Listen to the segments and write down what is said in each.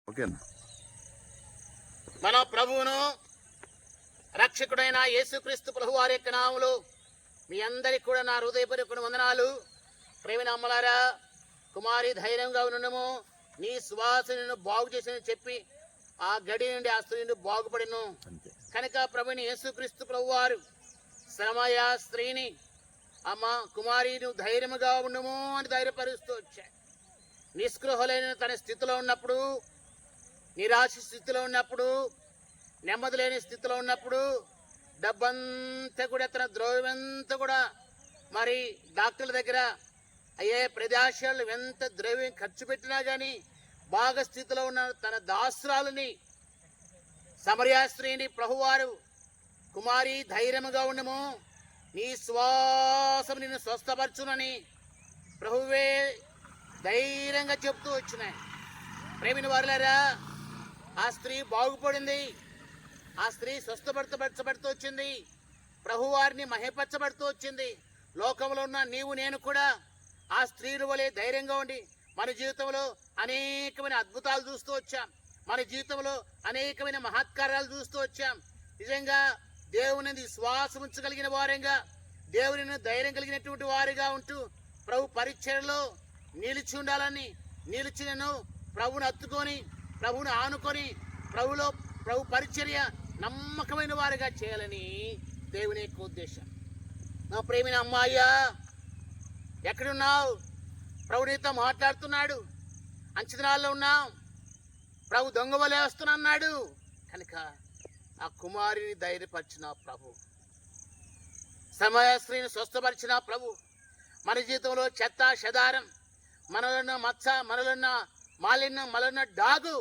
ఓకేనా? మన ప్రభువును రక్షకుడైన యేసుక్రీస్తు ప్రభు వారి యొక్క నామములో మీ అందరికి కూడా నా హృదయపూర్వక వందనాలు. ప్రేమ అమ్మలారా, కుమారి ధైర్యంగా ఉండము, నీ శ్వాస నిన్ను బాగు చేసిన చెప్పి ఆ గడి నుండి ఆ స్త్రీ నుండి బాగుపడిను కనుక ప్రభుని యేసుక్రీస్తు ప్రభు వారు శ్రమయ స్త్రీని అమ్మ కుమారి నువ్వు ధైర్యముగా ఉండము అని ధైర్యపరుస్తూ వచ్చా. నిస్పృహలైన తన స్థితిలో ఉన్నప్పుడు, నిరాశ స్థితిలో ఉన్నప్పుడు, నెమ్మది లేని స్థితిలో ఉన్నప్పుడు, డబ్బంతా కూడా తన ద్రవ్యమంతా కూడా మరి డాక్టర్ల దగ్గర అయ్యే ప్రదేశాలు ఎంత ద్రవ్యం ఖర్చు పెట్టినా కానీ బాగా స్థితిలో ఉన్న తన దాసురాలని సమరయ స్త్రీని ప్రభువారు కుమారి ధైర్యముగా ఉండము, నీ శ్వాసం నిన్ను స్వస్థపరచునని ప్రభువే ధైర్యంగా చెప్తూ వచ్చినాయి. ప్రేమిని వారులారా, ఆ స్త్రీ బాగుపడింది, ఆ స్త్రీ స్వస్థపరచబడుతూ వచ్చింది, ప్రభువారిని మహిపరచబడుతూ వచ్చింది. లోకంలో ఉన్న నీవు నేను కూడా ఆ స్త్రీల వలె ధైర్యంగా ఉండి మన జీవితంలో అనేకమైన అద్భుతాలు చూస్తూ వచ్చాం, మన జీవితంలో అనేకమైన మహత్కార్యాలు చూస్తూ వచ్చాం. నిజంగా దేవుని విశ్వాసం ఉంచగలిగిన వారంగా, దేవుని ధైర్యం కలిగినటువంటి వారిగా ఉంటూ ప్రభు పరిచర్యలో నిలిచి ఉండాలని, నిలిచినను ప్రభుని హత్తుకొని, ప్రభుని ఆనుకొని, ప్రభు పరిచర్య నమ్మకమైన వారిగా చేయాలని దేవుని యొక్క ఉద్దేశం. నా ప్రేమిన అమ్మాయ్యా, ఎక్కడున్నావు? ప్రభు నీతో మాట్లాడుతున్నాడు. అంచనాల్లో ఉన్నాం, ప్రభు దొంగ వలె వస్తున్నాడు కనుక ఆ కుమారిని ధైర్యపరిచిన ప్రభు, సమయశ్రీని స్వస్థపరిచిన ప్రభు, మన జీవితంలో చెత్త చెదారం, మనలున్న మచ్చ, మనలున్న మాలిన్యం, మనలున్న డాగు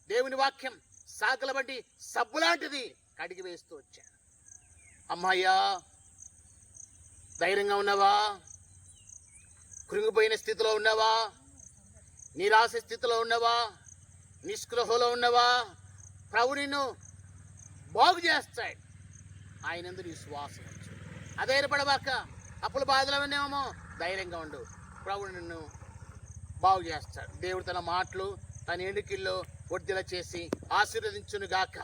దేవుని వాక్యం సాకల బట్టి సబ్బు లాంటిది కడిగి వేస్తూ వచ్చాను. అమ్మాయ్యా, ధైర్యంగా ఉన్నావా? కృంగిపోయిన స్థితిలో ఉన్నావా? నిరాశ స్థితిలో ఉన్నావా? నిస్పృహలో ఉన్నావా? ప్రభు నిన్ను బాగు చేస్తాడు. ఆయనందు నీ శ్వాసం ఉంచు. అధైర్యపడబాక. అప్పుల బాధలు ఉన్నామో ధైర్యంగా ఉండు, ప్రభు నిన్ను బాగు చేస్తాడు. దేవుడు తన మాటలు తన ఎన్నికల్లో వర్ధిల్ల చేసి ఆశీర్వదించును గాక.